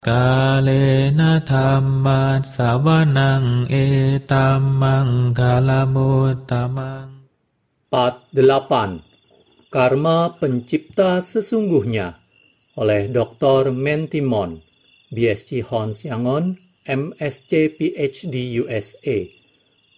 Kalena dhammat sawanang etamang kalamutamang. Part 8. Karma Pencipta Sesungguhnya oleh Dr. Mentimon, BSc Hons Yangon, MSc PhD USA,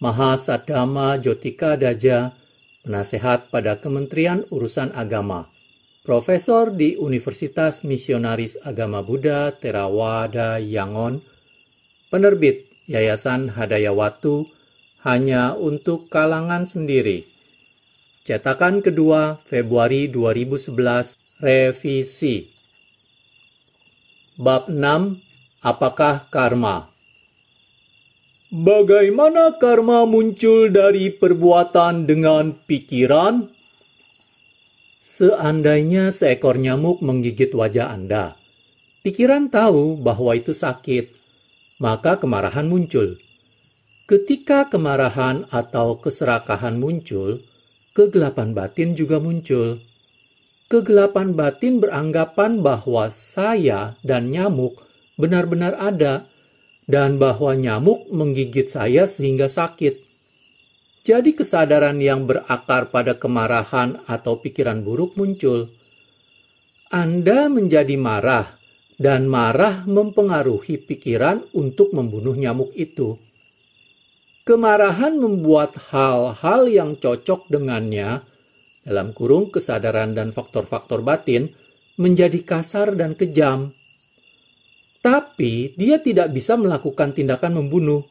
Mahasadhamma Jotika Daja, penasehat pada Kementerian Urusan Agama, Profesor di Universitas Misionaris Agama Buddha Theravada Yangon, penerbit Yayasan Hadayawatu, hanya untuk kalangan sendiri. Cetakan kedua, Februari 2011, revisi. Bab 6. Apakah karma? Bagaimana karma muncul dari perbuatan dengan pikiran? Seandainya seekor nyamuk menggigit wajah Anda, pikiran tahu bahwa itu sakit, maka kemarahan muncul. Ketika kemarahan atau keserakahan muncul, kegelapan batin juga muncul. Kegelapan batin beranggapan bahwa saya dan nyamuk benar-benar ada, dan bahwa nyamuk menggigit saya sehingga sakit. Jadi kesadaran yang berakar pada kemarahan atau pikiran buruk muncul. Anda menjadi marah, dan marah mempengaruhi pikiran untuk membunuh nyamuk itu. Kemarahan membuat hal-hal yang cocok dengannya, dalam kurung kesadaran dan faktor-faktor batin, menjadi kasar dan kejam. Tapi dia tidak bisa melakukan tindakan membunuh.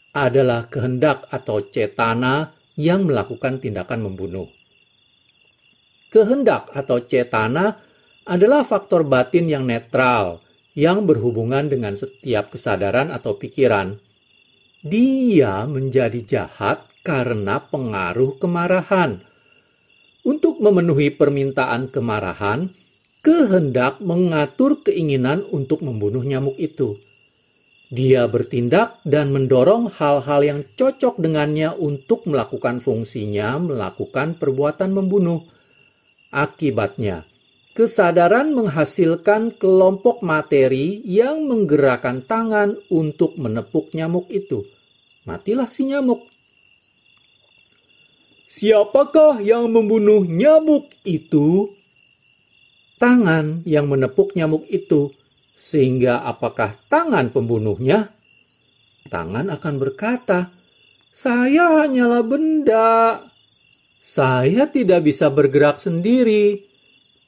Adalah kehendak atau cetana yang melakukan tindakan membunuh. Kehendak atau cetana adalah faktor batin yang netral, yang berhubungan dengan setiap kesadaran atau pikiran. Dia menjadi jahat karena pengaruh kemarahan. Untuk memenuhi permintaan kemarahan, kehendak mengatur keinginan untuk membunuh nyamuk itu. Dia bertindak dan mendorong hal-hal yang cocok dengannya untuk melakukan fungsinya, melakukan perbuatan membunuh. Akibatnya, kesadaran menghasilkan kelompok materi yang menggerakkan tangan untuk menepuk nyamuk itu. Matilah si nyamuk. Siapakah yang membunuh nyamuk itu? Tangan yang menepuk nyamuk itu. Sehingga apakah tangan pembunuhnya? Tangan akan berkata, "Saya hanyalah benda. Saya tidak bisa bergerak sendiri.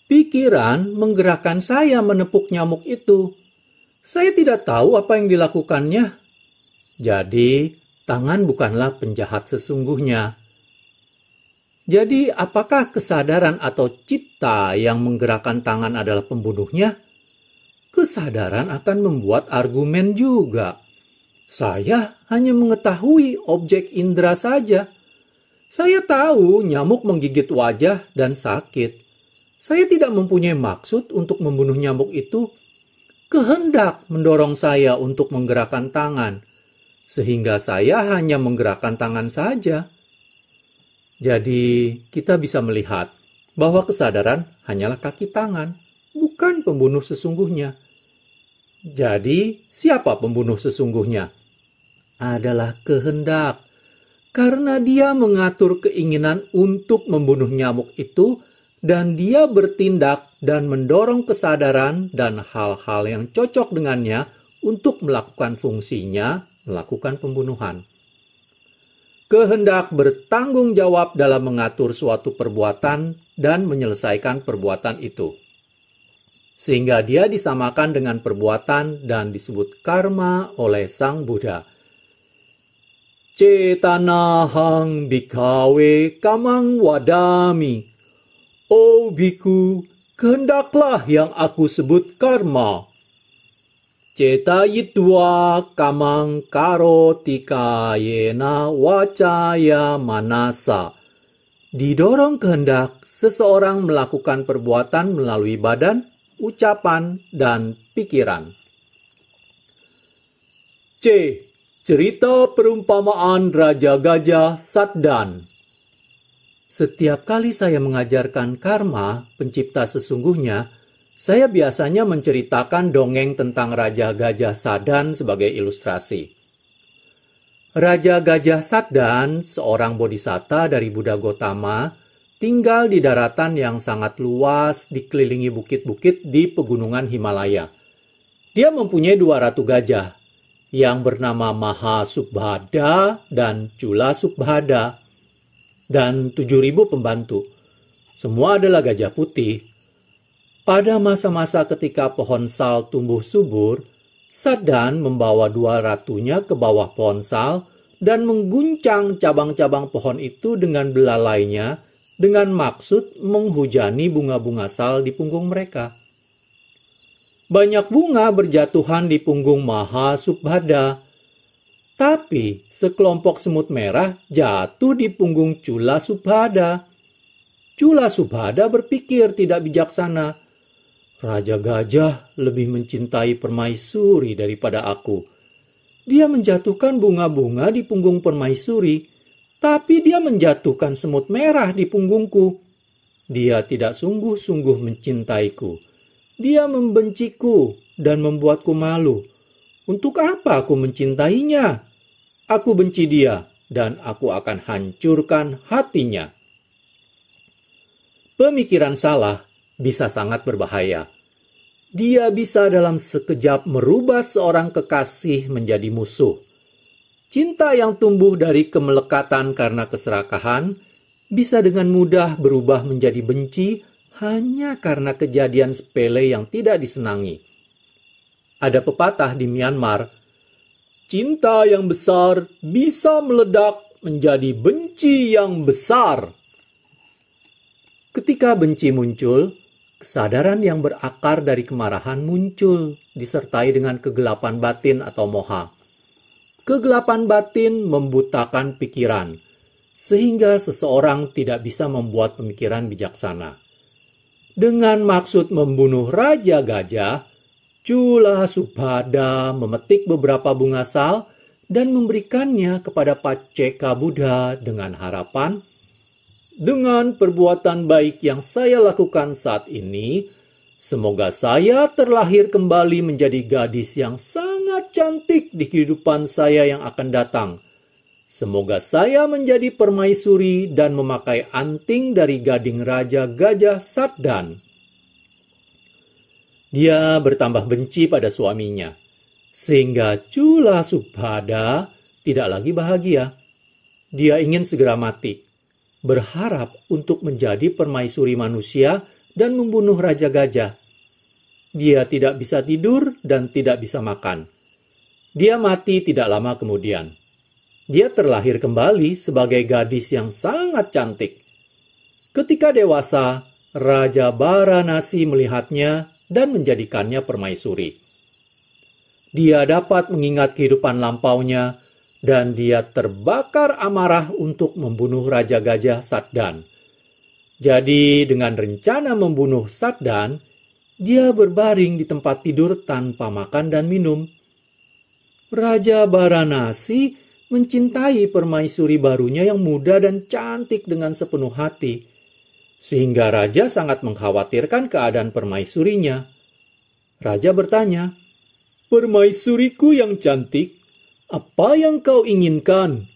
Pikiran menggerakkan saya menepuk nyamuk itu. Saya tidak tahu apa yang dilakukannya." Jadi, tangan bukanlah penjahat sesungguhnya. Jadi, apakah kesadaran atau cita yang menggerakkan tangan adalah pembunuhnya? Kesadaran akan membuat argumen juga. Saya hanya mengetahui objek indera saja. Saya tahu nyamuk menggigit wajah dan sakit. Saya tidak mempunyai maksud untuk membunuh nyamuk itu. Kehendak mendorong saya untuk menggerakkan tangan, sehingga saya hanya menggerakkan tangan saja. Jadi, kita bisa melihat bahwa kesadaran hanyalah kaki tangan, bukan pembunuh sesungguhnya. Jadi, siapa pembunuh sesungguhnya? Adalah kehendak. Karena dia mengatur keinginan untuk membunuh nyamuk itu, dan dia bertindak dan mendorong kesadaran dan hal-hal yang cocok dengannya untuk melakukan fungsinya, melakukan pembunuhan. Kehendak bertanggung jawab dalam mengatur suatu perbuatan dan menyelesaikan perbuatan itu. Sehingga dia disamakan dengan perbuatan dan disebut karma oleh Sang Buddha. Cetanahang bhikkhave kamang wadami. Oh biku, kehendaklah yang aku sebut karma. Cetayitwa kamang karotika yena wacaya manasa. Didorong kehendak, seseorang melakukan perbuatan melalui badan, ucapan, dan pikiran. C. Cerita perumpamaan Raja Gajah Satdan. Setiap kali saya mengajarkan karma, pencipta sesungguhnya, Saya biasanya menceritakan dongeng tentang Raja Gajah Sadan sebagai ilustrasi. Raja Gajah Sadan, seorang bodhisatta dari Buddha Gotama, tinggal di daratan yang sangat luas dikelilingi bukit-bukit di pegunungan Himalaya. Dia mempunyai 2 ratu gajah yang bernama Mahasubhada dan Chula Subhada dan 7.000 pembantu. Semua adalah gajah putih. Pada masa-masa ketika pohon sal tumbuh subur, Sadan membawa 2 ratunya ke bawah pohon sal dan mengguncang cabang-cabang pohon itu dengan belalainya dengan maksud menghujani bunga-bunga sal di punggung mereka. Banyak bunga berjatuhan di punggung Mahasubhada, tapi sekelompok semut merah jatuh di punggung Chula Subhada. Chula Subhada berpikir tidak bijaksana. Raja Gajah lebih mencintai permaisuri daripada aku. Dia menjatuhkan bunga-bunga di punggung permaisuri, tapi dia menjatuhkan semut merah di punggungku. Dia tidak sungguh-sungguh mencintaiku. Dia membenciku dan membuatku malu. Untuk apa aku mencintainya? Aku benci dia dan aku akan hancurkan hatinya. Pemikiran salah bisa sangat berbahaya. Dia bisa dalam sekejap merubah seorang kekasih menjadi musuh. Cinta yang tumbuh dari kemelekatan karena keserakahan bisa dengan mudah berubah menjadi benci hanya karena kejadian sepele yang tidak disenangi. Ada pepatah di Myanmar, cinta yang besar bisa meledak menjadi benci yang besar. Ketika benci muncul, kesadaran yang berakar dari kemarahan muncul, disertai dengan kegelapan batin atau moha. Kegelapan batin membutakan pikiran, sehingga seseorang tidak bisa membuat pemikiran bijaksana. Dengan maksud membunuh Raja Gajah, Chula Subhada memetik beberapa bunga sal dan memberikannya kepada Pacceka Buddha dengan harapan, dengan perbuatan baik yang saya lakukan saat ini, semoga saya terlahir kembali menjadi gadis yang sangat cantik di kehidupan saya yang akan datang. Semoga saya menjadi permaisuri dan memakai anting dari gading Raja Gajah Sadan. Dia bertambah benci pada suaminya, sehingga Chula Subhada tidak lagi bahagia. Dia ingin segera mati, berharap untuk menjadi permaisuri manusia dan membunuh Raja Gajah. Dia tidak bisa tidur dan tidak bisa makan. Dia mati tidak lama kemudian. Dia terlahir kembali sebagai gadis yang sangat cantik. Ketika dewasa, Raja Varanasi melihatnya dan menjadikannya permaisuri. Dia dapat mengingat kehidupan lampaunya, dan dia terbakar amarah untuk membunuh Raja Gajah Sadan. Jadi dengan rencana membunuh Sadan, dia berbaring di tempat tidur tanpa makan dan minum. Raja Varanasi mencintai permaisuri barunya yang muda dan cantik dengan sepenuh hati, sehingga raja sangat mengkhawatirkan keadaan permaisurinya. Raja bertanya, "Permaisuriku yang cantik, apa yang kau inginkan?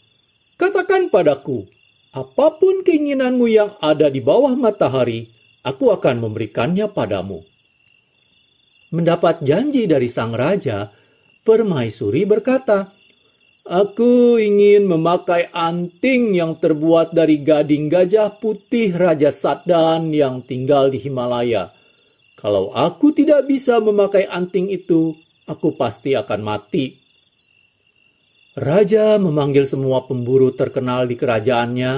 Katakan padaku, apapun keinginanmu yang ada di bawah matahari, aku akan memberikannya padamu." Mendapat janji dari sang raja, permaisuri berkata, "Aku ingin memakai anting yang terbuat dari gading gajah putih Raja Sadan yang tinggal di Himalaya. Kalau aku tidak bisa memakai anting itu, aku pasti akan mati." Raja memanggil semua pemburu terkenal di kerajaannya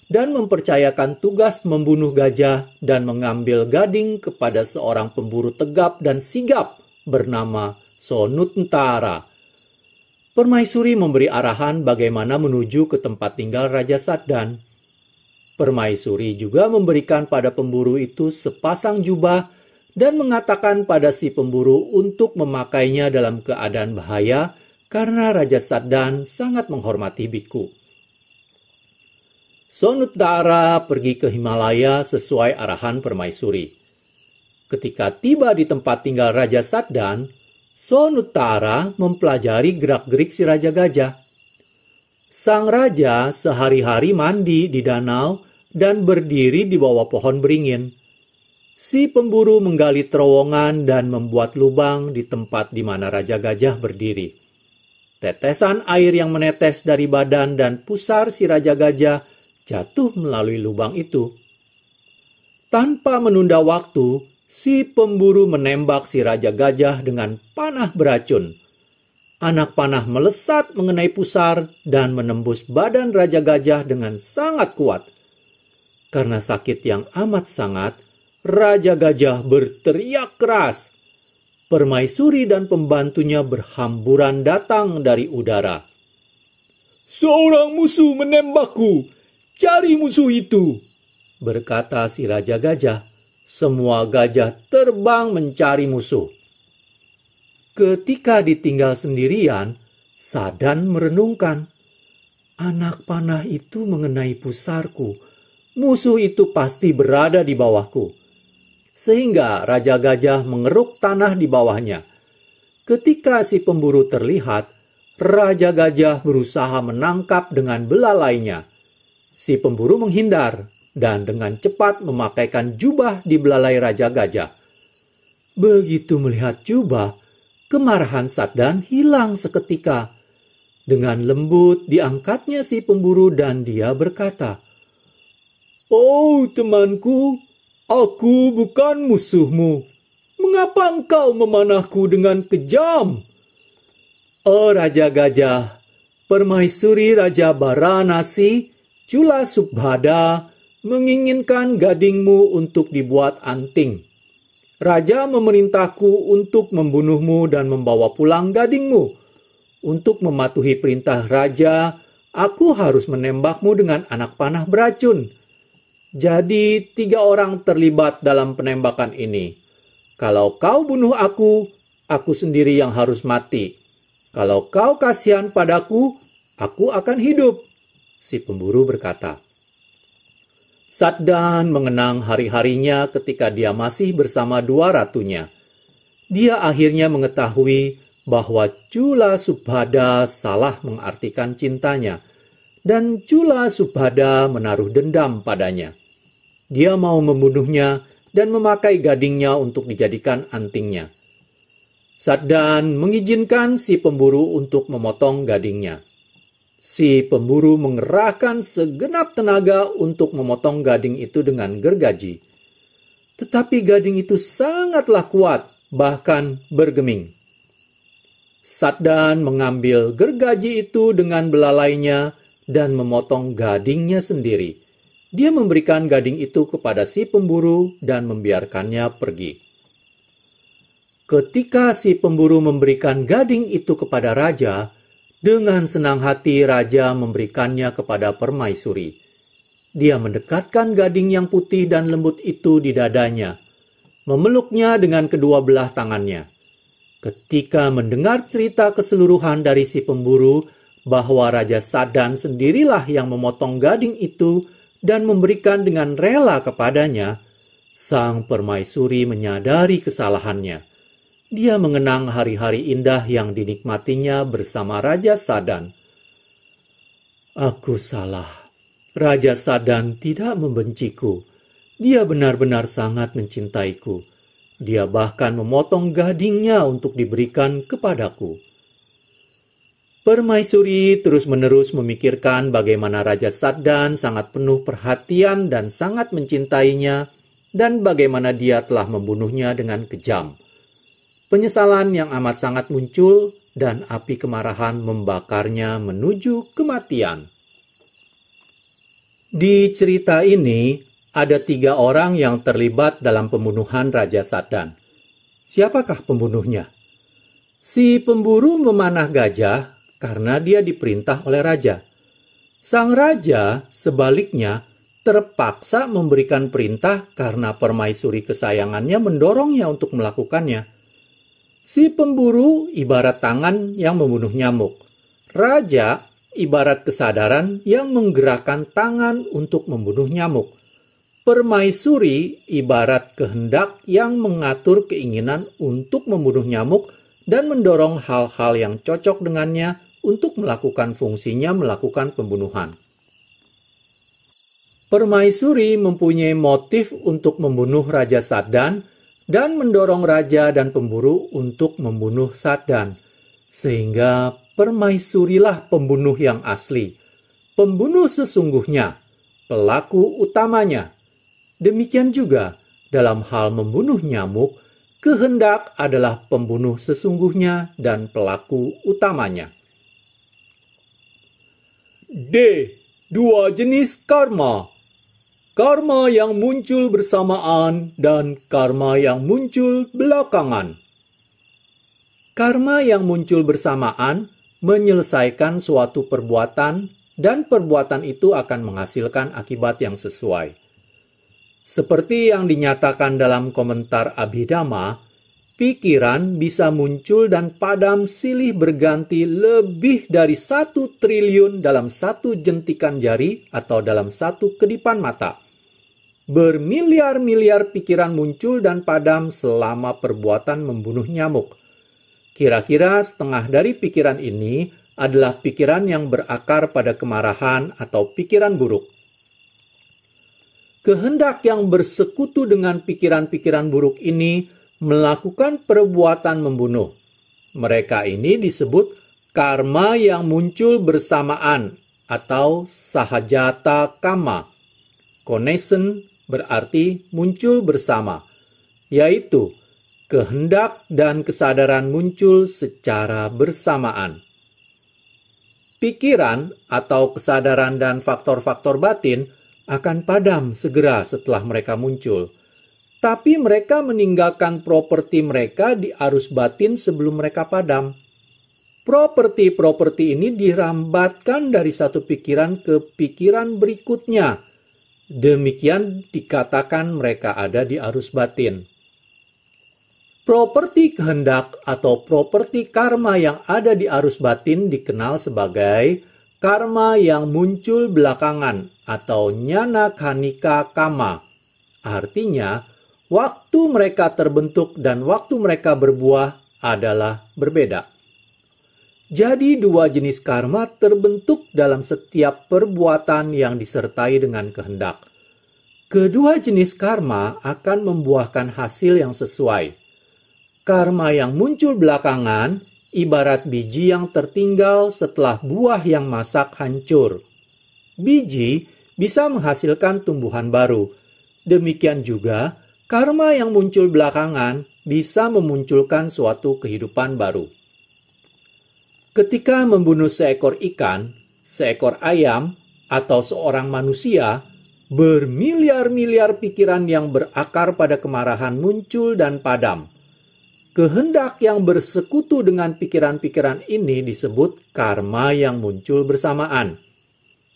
dan mempercayakan tugas membunuh gajah dan mengambil gading kepada seorang pemburu tegap dan sigap bernama Sonuntara. Permaisuri memberi arahan bagaimana menuju ke tempat tinggal Raja Sadan. Permaisuri juga memberikan pada pemburu itu sepasang jubah dan mengatakan pada si pemburu untuk memakainya dalam keadaan bahaya karena Raja Sadan sangat menghormati biku. Sonuntara pergi ke Himalaya sesuai arahan permaisuri. Ketika tiba di tempat tinggal Raja Saddan, Sonutara mempelajari gerak-gerik si Raja Gajah. Sang raja sehari-hari mandi di danau dan berdiri di bawah pohon beringin. Si pemburu menggali terowongan dan membuat lubang di tempat di mana Raja Gajah berdiri. Tetesan air yang menetes dari badan dan pusar si Raja Gajah jatuh melalui lubang itu. Tanpa menunda waktu, si pemburu menembak si Raja Gajah dengan panah beracun. Anak panah melesat mengenai pusar dan menembus badan Raja Gajah dengan sangat kuat. Karena sakit yang amat sangat, Raja Gajah berteriak keras. Permaisuri dan pembantunya berhamburan datang dari udara. "Seorang musuh menembakku, cari musuh itu," berkata si Raja Gajah. Semua gajah terbang mencari musuh. Ketika ditinggal sendirian, Saddan merenungkan, "Anak panah itu mengenai pusarku. Musuh itu pasti berada di bawahku." Sehingga Raja Gajah mengeruk tanah di bawahnya. Ketika si pemburu terlihat, Raja Gajah berusaha menangkap dengan belalainya. Si pemburu menghindar dan dengan cepat memakaikan jubah di belalai Raja Gajah. Begitu melihat jubah, kemarahan Saddan hilang seketika. Dengan lembut diangkatnya si pemburu dan dia berkata, "Oh temanku, aku bukan musuhmu. Mengapa engkau memanahku dengan kejam?" "Oh Raja Gajah, permaisuri Raja Baranasi, Chula Subhada, menginginkan gadingmu untuk dibuat anting. Raja memerintahku untuk membunuhmu dan membawa pulang gadingmu. Untuk mematuhi perintah raja, aku harus menembakmu dengan anak panah beracun. Jadi 3 orang terlibat dalam penembakan ini. Kalau kau bunuh aku sendiri yang harus mati. Kalau kau kasihan padaku, aku akan hidup." Si pemburu berkata. Saddan mengenang hari-harinya ketika dia masih bersama 2 ratunya. Dia akhirnya mengetahui bahwa Chula Subhada salah mengartikan cintanya, dan Chula Subhada menaruh dendam padanya. Dia mau membunuhnya dan memakai gadingnya untuk dijadikan antingnya. Saddan mengizinkan si pemburu untuk memotong gadingnya. Si pemburu mengerahkan segenap tenaga untuk memotong gading itu dengan gergaji. Tetapi gading itu sangatlah kuat, bahkan bergeming. Saddan mengambil gergaji itu dengan belalainya dan memotong gadingnya sendiri. Dia memberikan gading itu kepada si pemburu dan membiarkannya pergi. Ketika si pemburu memberikan gading itu kepada raja, dengan senang hati raja memberikannya kepada permaisuri. Dia mendekatkan gading yang putih dan lembut itu di dadanya, memeluknya dengan kedua belah tangannya. Ketika mendengar cerita keseluruhan dari si pemburu bahwa Raja Saddan sendirilah yang memotong gading itu dan memberikan dengan rela kepadanya, sang permaisuri menyadari kesalahannya. Dia mengenang hari-hari indah yang dinikmatinya bersama Raja Saddan. "Aku salah. Raja Saddan tidak membenciku. Dia benar-benar sangat mencintaiku. Dia bahkan memotong gadingnya untuk diberikan kepadaku." Permaisuri terus-menerus memikirkan bagaimana Raja Saddan sangat penuh perhatian dan sangat mencintainya, dan bagaimana dia telah membunuhnya dengan kejam. Penyesalan yang amat sangat muncul dan api kemarahan membakarnya menuju kematian. Di cerita ini ada 3 orang yang terlibat dalam pembunuhan Raja Saddan. Siapakah pembunuhnya? Si pemburu memanah gajah karena dia diperintah oleh raja. Sang raja sebaliknya terpaksa memberikan perintah karena permaisuri kesayangannya mendorongnya untuk melakukannya. Si pemburu ibarat tangan yang membunuh nyamuk. Raja ibarat kesadaran yang menggerakkan tangan untuk membunuh nyamuk. Permaisuri ibarat kehendak yang mengatur keinginan untuk membunuh nyamuk dan mendorong hal-hal yang cocok dengannya untuk melakukan fungsinya melakukan pembunuhan. Permaisuri mempunyai motif untuk membunuh Raja Sadan dan mendorong raja dan pemburu untuk membunuh Sadan. Sehingga permaisurilah pembunuh yang asli, pembunuh sesungguhnya, pelaku utamanya. Demikian juga dalam hal membunuh nyamuk, kehendak adalah pembunuh sesungguhnya dan pelaku utamanya. D. Dua jenis karma. Karma yang muncul bersamaan dan karma yang muncul belakangan. Karma yang muncul bersamaan menyelesaikan suatu perbuatan dan perbuatan itu akan menghasilkan akibat yang sesuai. Seperti yang dinyatakan dalam komentar Abhidhamma, pikiran bisa muncul dan padam silih berganti lebih dari 1 triliun dalam 1 jentikan jari atau dalam 1 kedipan mata. Bermiliar-miliar pikiran muncul dan padam selama perbuatan membunuh nyamuk. Kira-kira setengah dari pikiran ini adalah pikiran yang berakar pada kemarahan atau pikiran buruk. Kehendak yang bersekutu dengan pikiran-pikiran buruk ini melakukan perbuatan membunuh. Mereka ini disebut karma yang muncul bersamaan atau sahajata kama. Konesan berarti muncul bersama, yaitu kehendak dan kesadaran muncul secara bersamaan. Pikiran atau kesadaran dan faktor-faktor batin akan padam segera setelah mereka muncul. Tapi mereka meninggalkan properti mereka di arus batin sebelum mereka padam. Properti-properti ini dirambatkan dari satu pikiran ke pikiran berikutnya. Demikian dikatakan mereka ada di arus batin. Properti kehendak atau properti karma yang ada di arus batin dikenal sebagai karma yang muncul belakangan atau nyana khanika kama. Artinya, waktu mereka terbentuk dan waktu mereka berbuah adalah berbeda. Jadi dua jenis karma terbentuk dalam setiap perbuatan yang disertai dengan kehendak. Kedua jenis karma akan membuahkan hasil yang sesuai. Karma yang muncul belakangan ibarat biji yang tertinggal setelah buah yang masak hancur. Biji bisa menghasilkan tumbuhan baru. Demikian juga, karma yang muncul belakangan bisa memunculkan suatu kehidupan baru. Ketika membunuh seekor ikan, seekor ayam, atau seorang manusia, bermiliar-miliar pikiran yang berakar pada kemarahan muncul dan padam. Kehendak yang bersekutu dengan pikiran-pikiran ini disebut karma yang muncul bersamaan.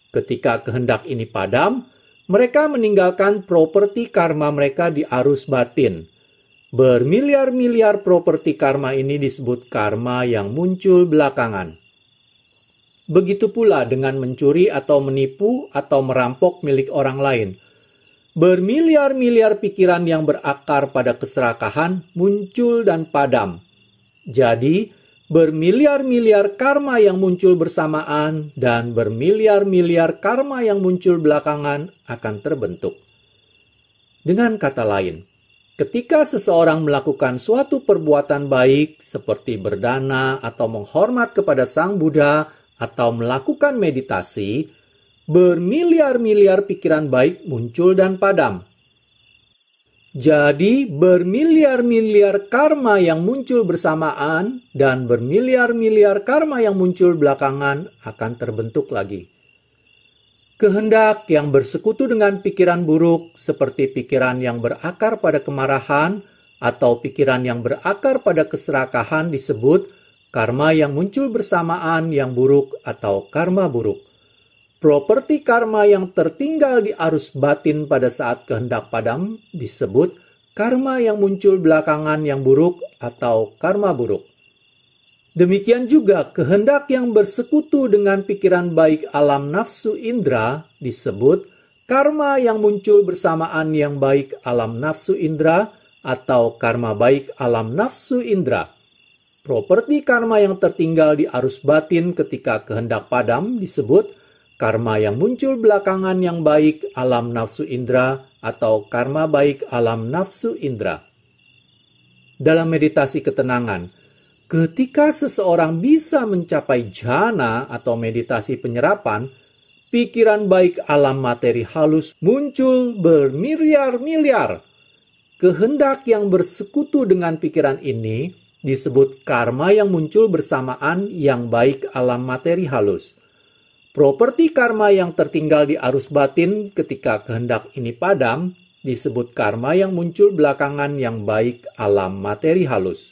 Ketika kehendak ini padam, mereka meninggalkan properti karma mereka di arus batin. Bermiliar-miliar properti karma ini disebut karma yang muncul belakangan. Begitu pula dengan mencuri atau menipu atau merampok milik orang lain. Bermiliar-miliar pikiran yang berakar pada keserakahan muncul dan padam. Jadi, bermiliar-miliar karma yang muncul bersamaan dan bermiliar-miliar karma yang muncul belakangan akan terbentuk. Dengan kata lain, ketika seseorang melakukan suatu perbuatan baik seperti berdana atau menghormat kepada Sang Buddha atau melakukan meditasi, bermiliar-miliar pikiran baik muncul dan padam. Jadi, bermiliar-miliar karma yang muncul bersamaan dan bermiliar-miliar karma yang muncul belakangan akan terbentuk lagi. Kehendak yang bersekutu dengan pikiran buruk seperti pikiran yang berakar pada kemarahan atau pikiran yang berakar pada keserakahan disebut karma yang muncul bersamaan yang buruk atau karma buruk. Properti karma yang tertinggal di arus batin pada saat kehendak padam disebut karma yang muncul belakangan yang buruk atau karma buruk. Demikian juga kehendak yang bersekutu dengan pikiran baik alam nafsu indera disebut karma yang muncul bersamaan yang baik alam nafsu indra atau karma baik alam nafsu indra. Properti karma yang tertinggal di arus batin ketika kehendak padam disebut karma yang muncul belakangan yang baik alam nafsu indra atau karma baik alam nafsu indra. Dalam meditasi ketenangan, ketika seseorang bisa mencapai jhana atau meditasi penyerapan, pikiran baik alam materi halus muncul bermiliar-miliar. Kehendak yang bersekutu dengan pikiran ini disebut karma yang muncul bersamaan yang baik alam materi halus. Properti karma yang tertinggal di arus batin ketika kehendak ini padam disebut karma yang muncul belakangan yang baik alam materi halus.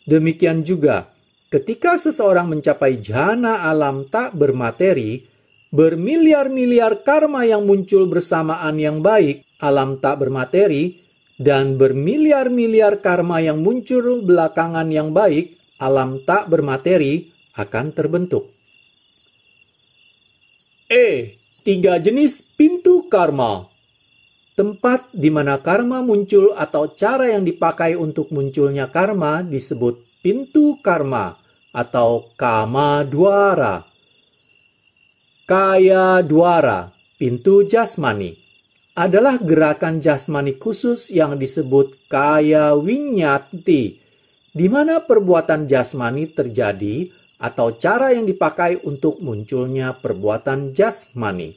Demikian juga, ketika seseorang mencapai jhana alam tak bermateri, bermiliar-miliar karma yang muncul bersamaan yang baik alam tak bermateri dan bermiliar-miliar karma yang muncul belakangan yang baik alam tak bermateri akan terbentuk. 3 jenis pintu karma. Tempat di mana karma muncul atau cara yang dipakai untuk munculnya karma disebut pintu karma atau kama dwara. Kaya dwara, pintu jasmani, adalah gerakan jasmani khusus yang disebut kaya winyati, di mana perbuatan jasmani terjadi atau cara yang dipakai untuk munculnya perbuatan jasmani.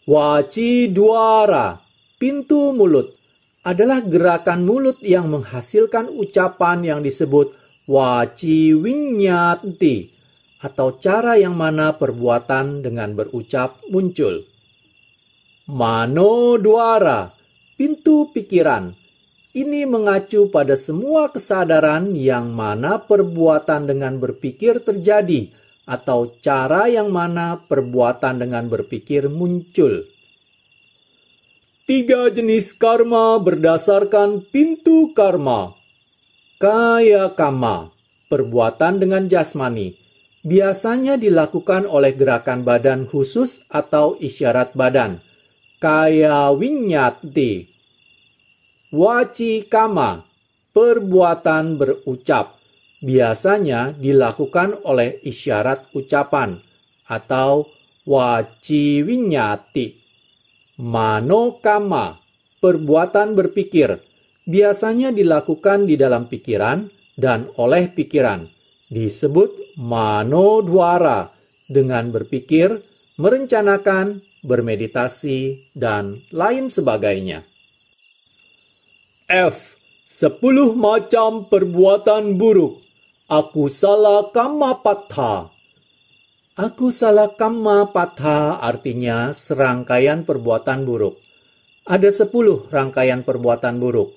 Waci dwara, pintu mulut, adalah gerakan mulut yang menghasilkan ucapan yang disebut waci winyati, atau cara yang mana perbuatan dengan berucap muncul. Mano dwara, pintu pikiran. Ini mengacu pada semua kesadaran yang mana perbuatan dengan berpikir terjadi, atau cara yang mana perbuatan dengan berpikir muncul. 3 jenis karma berdasarkan pintu karma. Kaya kama, perbuatan dengan jasmani, biasanya dilakukan oleh gerakan badan khusus atau isyarat badan. Kaya winyati. Waci kama, perbuatan berucap, biasanya dilakukan oleh isyarat ucapan atau waci winyati. Mano kama, perbuatan berpikir, biasanya dilakukan di dalam pikiran dan oleh pikiran. Disebut mano dwara, dengan berpikir, merencanakan, bermeditasi, dan lain sebagainya. 10 macam perbuatan buruk. Akusala kamma patha. Akusala kamma patha artinya serangkaian perbuatan buruk. Ada 10 rangkaian perbuatan buruk.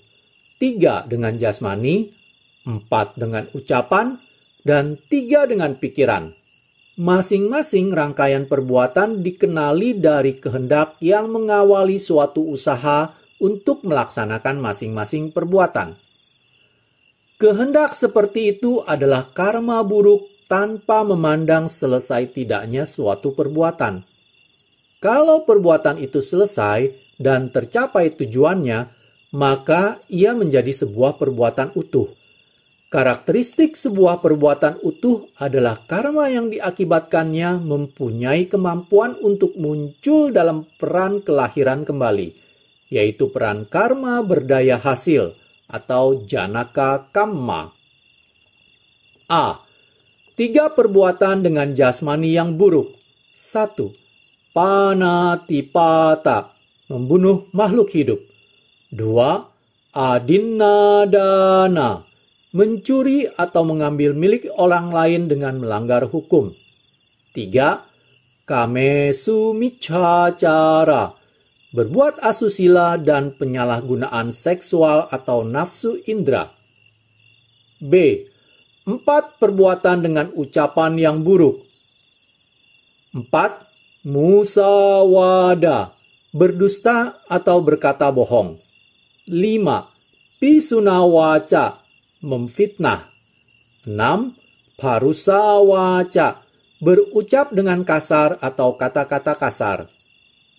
3 dengan jasmani, 4 dengan ucapan, dan 3 dengan pikiran. Masing-masing rangkaian perbuatan dikenali dari kehendak yang mengawali suatu usaha untuk melaksanakan masing-masing perbuatan. Kehendak seperti itu adalah karma buruk tanpa memandang selesai tidaknya suatu perbuatan. Kalau perbuatan itu selesai dan tercapai tujuannya, maka ia menjadi sebuah perbuatan utuh. Karakteristik sebuah perbuatan utuh adalah karma yang diakibatkannya mempunyai kemampuan untuk muncul dalam peran kelahiran kembali, yaitu peran karma berdaya hasil atau janaka kamma. 3 perbuatan dengan jasmani yang buruk. 1. Panatipata, membunuh makhluk hidup. 2. Adinnadana, mencuri atau mengambil milik orang lain dengan melanggar hukum. 3. Kamesu micacara, berbuat asusila dan penyalahgunaan seksual atau nafsu indra. B. 4 perbuatan dengan ucapan yang buruk. 4. Musawada, berdusta atau berkata bohong. 5. Pisunawaca, memfitnah. 6. Parusawaca, berucap dengan kasar atau kata-kata kasar.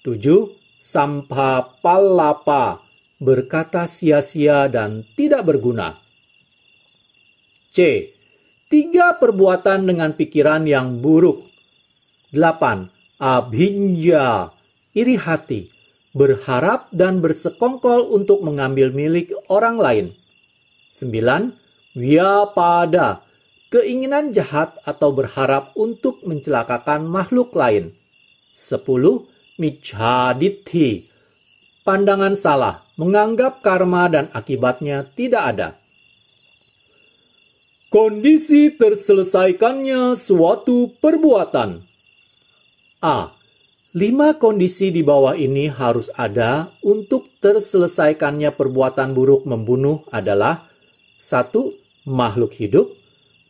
7. Sampapallapa, berkata sia-sia dan tidak berguna. C. 3 perbuatan dengan pikiran yang buruk. 8. Abhinja, iri hati, berharap dan bersekongkol untuk mengambil milik orang lain. 9. Vyapada, keinginan jahat atau berharap untuk mencelakakan makhluk lain. 10. Micchaditti, pandangan salah, menganggap karma dan akibatnya tidak ada. Kondisi terselesaikannya suatu perbuatan. A. 5 kondisi di bawah ini harus ada untuk terselesaikannya perbuatan buruk membunuh adalah: 1. Makhluk hidup.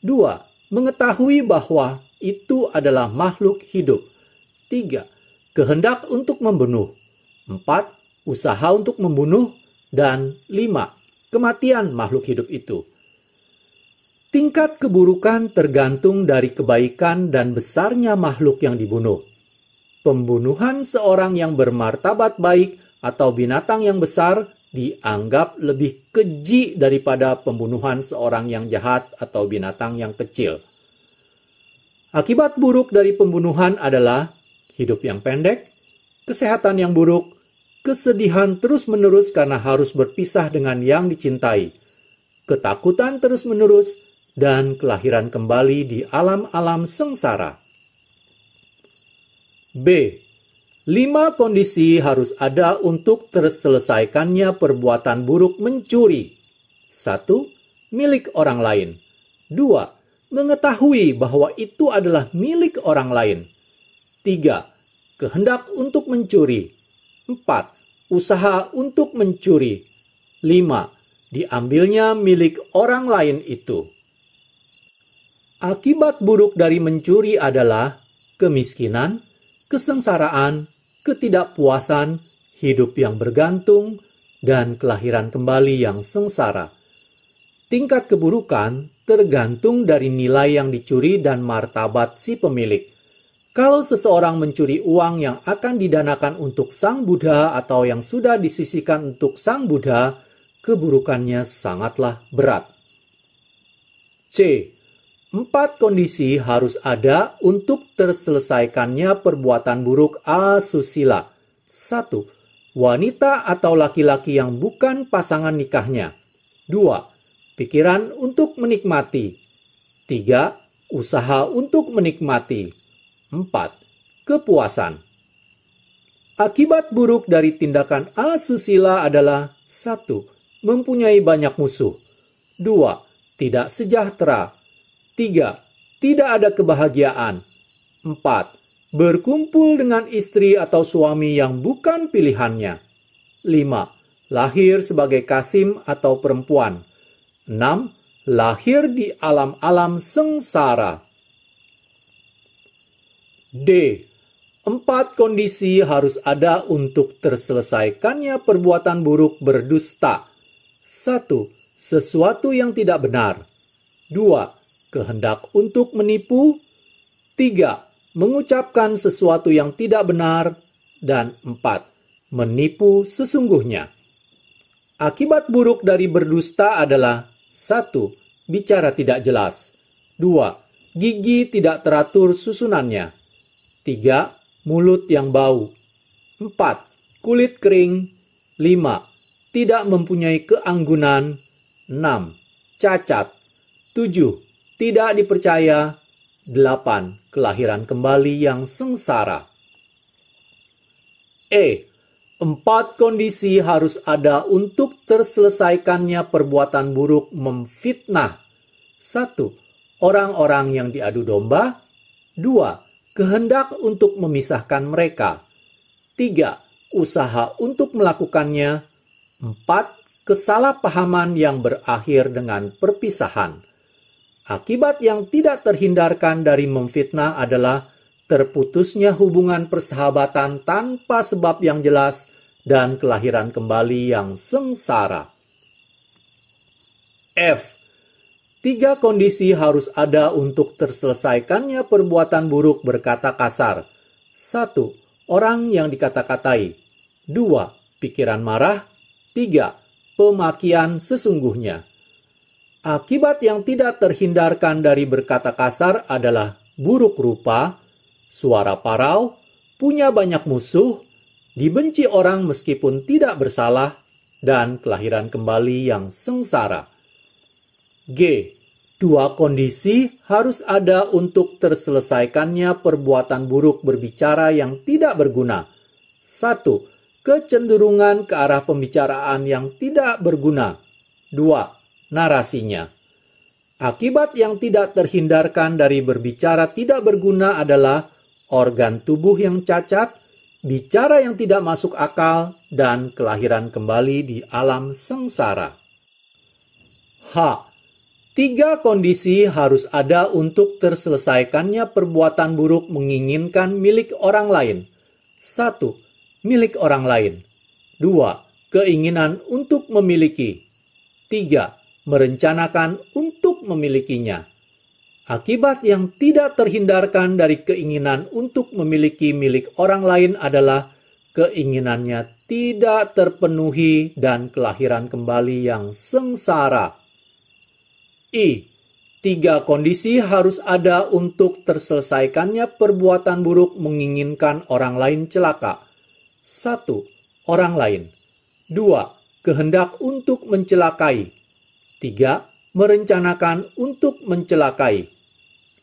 2. Mengetahui bahwa itu adalah makhluk hidup. 3. Kehendak untuk membunuh. 4. Usaha untuk membunuh. Dan 5. Kematian makhluk hidup itu. Tingkat keburukan tergantung dari kebaikan dan besarnya makhluk yang dibunuh. Pembunuhan seorang yang bermartabat baik atau binatang yang besar dianggap lebih keji daripada pembunuhan seorang yang jahat atau binatang yang kecil. Akibat buruk dari pembunuhan adalah hidup yang pendek, kesehatan yang buruk, kesedihan terus-menerus karena harus berpisah dengan yang dicintai, ketakutan terus-menerus, dan kelahiran kembali di alam-alam sengsara. B. 5 kondisi harus ada untuk terselesaikannya perbuatan buruk mencuri. 1. Milik orang lain. 2. Mengetahui bahwa itu adalah milik orang lain. 3. Kehendak untuk mencuri. 4. Usaha untuk mencuri. 5. Diambilnya milik orang lain itu. Akibat buruk dari mencuri adalah kemiskinan, kesengsaraan, ketidakpuasan, hidup yang bergantung, dan kelahiran kembali yang sengsara. Tingkat keburukan tergantung dari nilai yang dicuri dan martabat si pemilik. Kalau seseorang mencuri uang yang akan didanakan untuk Sang Buddha atau yang sudah disisihkan untuk Sang Buddha, keburukannya sangatlah berat. C. 4 kondisi harus ada untuk terselesaikannya perbuatan buruk asusila. 1. Wanita atau laki-laki yang bukan pasangan nikahnya. 2. Pikiran untuk menikmati. 3. Usaha untuk menikmati. 4. Kepuasan. Akibat buruk dari tindakan asusila adalah: 1. Mempunyai banyak musuh. 2. Tidak sejahtera. 3. Tidak ada kebahagiaan. 4. Berkumpul dengan istri atau suami yang bukan pilihannya. 5. Lahir sebagai kasim atau perempuan. 6. Lahir di alam-alam sengsara. D. 4 kondisi harus ada untuk terselesaikannya perbuatan buruk berdusta. 1. Sesuatu yang tidak benar. 2. Kehendak untuk menipu. 3. Mengucapkan sesuatu yang tidak benar. Dan 4. Menipu sesungguhnya. Akibat buruk dari berdusta adalah: 1. Bicara tidak jelas. 2. Gigi tidak teratur susunannya. 3. Mulut yang bau. 4. Kulit kering. 5. Tidak mempunyai keanggunan. 6. Cacat. 7. Tidak dipercaya. 8. Kelahiran kembali yang sengsara. E. 4 kondisi harus ada untuk terselesaikannya perbuatan buruk memfitnah. 1. Orang-orang yang diadu domba. 2. Kehendak untuk memisahkan mereka. 3. Usaha untuk melakukannya. 4. Kesalahpahaman yang berakhir dengan perpisahan. Akibat yang tidak terhindarkan dari memfitnah adalah terputusnya hubungan persahabatan tanpa sebab yang jelas dan kelahiran kembali yang sengsara. F. 3 kondisi harus ada untuk terselesaikannya perbuatan buruk berkata kasar. 1. orang yang dikata-katai. 2. Pikiran marah. 3. Pemakian sesungguhnya. Akibat yang tidak terhindarkan dari berkata kasar adalah buruk rupa, suara parau, punya banyak musuh, dibenci orang meskipun tidak bersalah, dan kelahiran kembali yang sengsara. G. 2 kondisi harus ada untuk terselesaikannya perbuatan buruk berbicara yang tidak berguna. 1. Kecenderungan ke arah pembicaraan yang tidak berguna. 2. Narasinya. Akibat yang tidak terhindarkan dari berbicara tidak berguna adalah organ tubuh yang cacat, bicara yang tidak masuk akal, dan kelahiran kembali di alam sengsara. H. 3 kondisi harus ada untuk terselesaikannya perbuatan buruk menginginkan milik orang lain. 1. Milik orang lain. 2. Keinginan untuk memiliki. 3. Merencanakan untuk memilikinya. Akibat yang tidak terhindarkan dari keinginan untuk memiliki milik orang lain adalah keinginannya tidak terpenuhi dan kelahiran kembali yang sengsara. I. 3 kondisi harus ada untuk terselesaikannya perbuatan buruk menginginkan orang lain celaka. 1. Orang lain. 2. Kehendak untuk mencelakai. 3. Merencanakan untuk mencelakai.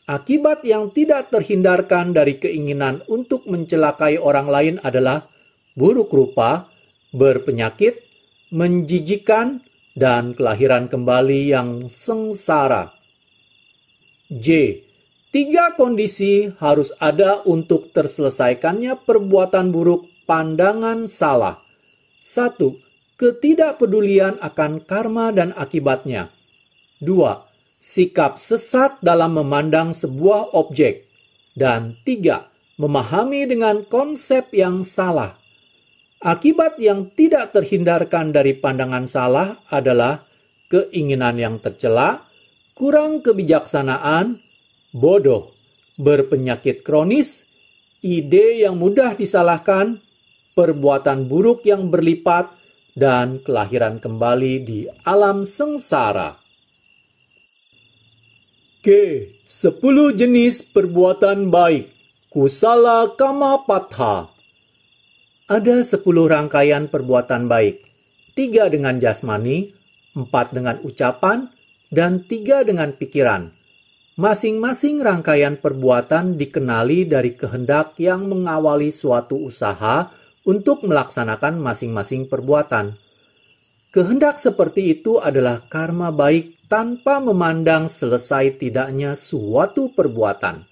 Akibat yang tidak terhindarkan dari keinginan untuk mencelakai orang lain adalah buruk rupa, berpenyakit, menjijikan, dan kelahiran kembali yang sengsara. J. 3 kondisi harus ada untuk terselesaikannya perbuatan buruk pandangan salah. 1. Ketidakpedulian akan karma dan akibatnya. 2. Sikap sesat dalam memandang sebuah objek. Dan 3. Memahami dengan konsep yang salah. Akibat yang tidak terhindarkan dari pandangan salah adalah keinginan yang tercela, kurang kebijaksanaan, bodoh, berpenyakit kronis, ide yang mudah disalahkan, perbuatan buruk yang berlipat, dan kelahiran kembali di alam sengsara. K. 10 jenis perbuatan baik. Kusala Kamapatha. Ada 10 rangkaian perbuatan baik. 3 dengan jasmani, 4 dengan ucapan, dan 3 dengan pikiran. Masing-masing rangkaian perbuatan dikenali dari kehendak yang mengawali suatu usaha untuk melaksanakan masing-masing perbuatan. Kehendak seperti itu adalah karma baik tanpa memandang selesai tidaknya suatu perbuatan.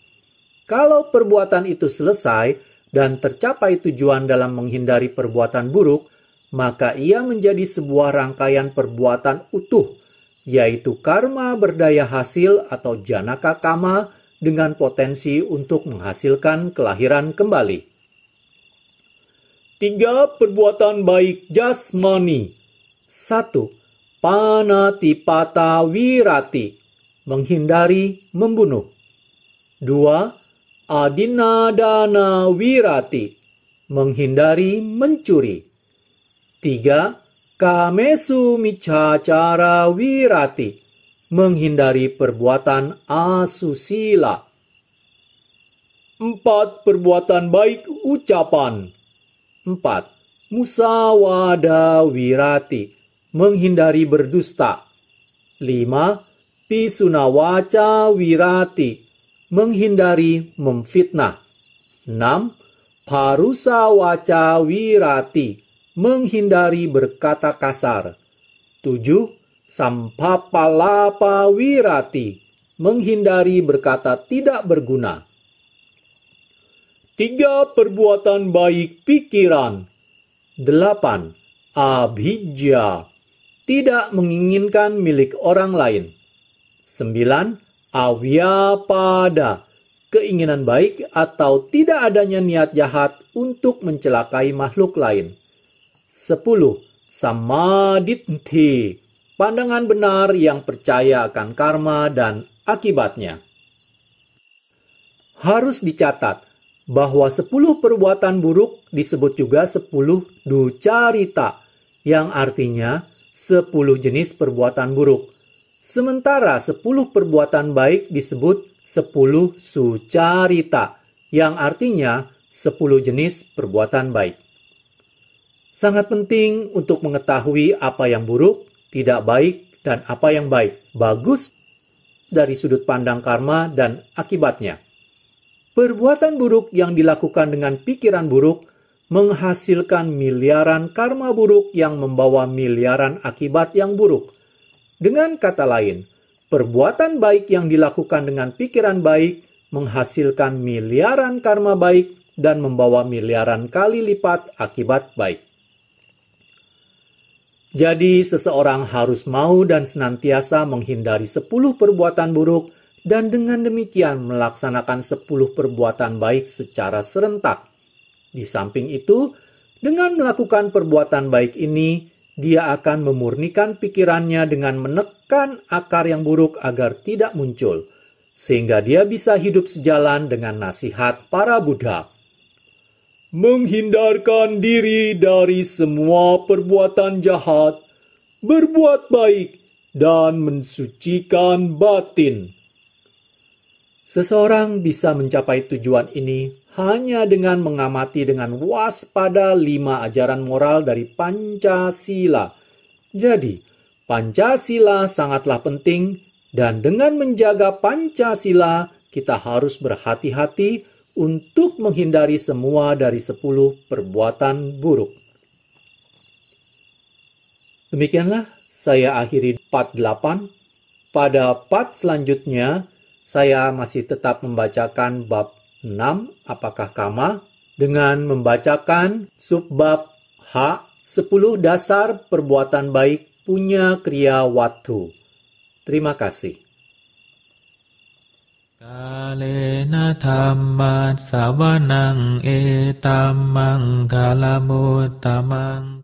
Kalau perbuatan itu selesai dan tercapai tujuan dalam menghindari perbuatan buruk, maka ia menjadi sebuah rangkaian perbuatan utuh, yaitu karma berdaya hasil atau janaka kama dengan potensi untuk menghasilkan kelahiran kembali. 3 perbuatan baik jasmani. 1. Panatipata wirati, menghindari membunuh. 2. Adinadana wirati, menghindari mencuri. 3. Kamesu micacara wirati, menghindari perbuatan asusila. 4 perbuatan baik ucapan. 4. Musawada wirati, menghindari berdusta. 5. Pisunawaca wirati, menghindari memfitnah. 6. Parusawaca wirati, menghindari berkata kasar. 7. Sampapalapa wirati, menghindari berkata tidak berguna. 3 perbuatan baik pikiran. 8. Abhijja, tidak menginginkan milik orang lain. 9. Avyapada, keinginan baik atau tidak adanya niat jahat untuk mencelakai makhluk lain. 10. Samaditthi, pandangan benar yang percaya akan karma dan akibatnya. Harus dicatat, bahwa 10 perbuatan buruk disebut juga 10 ducarita, yang artinya 10 jenis perbuatan buruk. Sementara 10 perbuatan baik disebut 10 sucarita, yang artinya 10 jenis perbuatan baik. Sangat penting untuk mengetahui apa yang buruk, tidak baik, dan apa yang baik, bagus dari sudut pandang karma dan akibatnya. Perbuatan buruk yang dilakukan dengan pikiran buruk menghasilkan miliaran karma buruk yang membawa miliaran akibat yang buruk. Dengan kata lain, perbuatan baik yang dilakukan dengan pikiran baik menghasilkan miliaran karma baik dan membawa miliaran kali lipat akibat baik. Jadi, seseorang harus mau dan senantiasa menghindari 10 perbuatan buruk dan dengan demikian melaksanakan 10 perbuatan baik secara serentak. Di samping itu, dengan melakukan perbuatan baik ini, dia akan memurnikan pikirannya dengan menekan akar yang buruk agar tidak muncul, sehingga dia bisa hidup sejalan dengan nasihat para Buddha. Menghindarkan diri dari semua perbuatan jahat, berbuat baik, dan mensucikan batin. Seseorang bisa mencapai tujuan ini hanya dengan mengamati dengan waspada 5 ajaran moral dari Pancasila. Jadi, Pancasila sangatlah penting, dan dengan menjaga Pancasila, kita harus berhati-hati untuk menghindari semua dari 10 perbuatan buruk. Demikianlah saya akhiri part 8. Pada part selanjutnya, saya masih tetap membacakan bab 6, apakah kama, dengan membacakan subbab H, 10 dasar perbuatan baik punya kriya wattu. Terima kasih. Kalena dhamma savanang etamang kalamutamang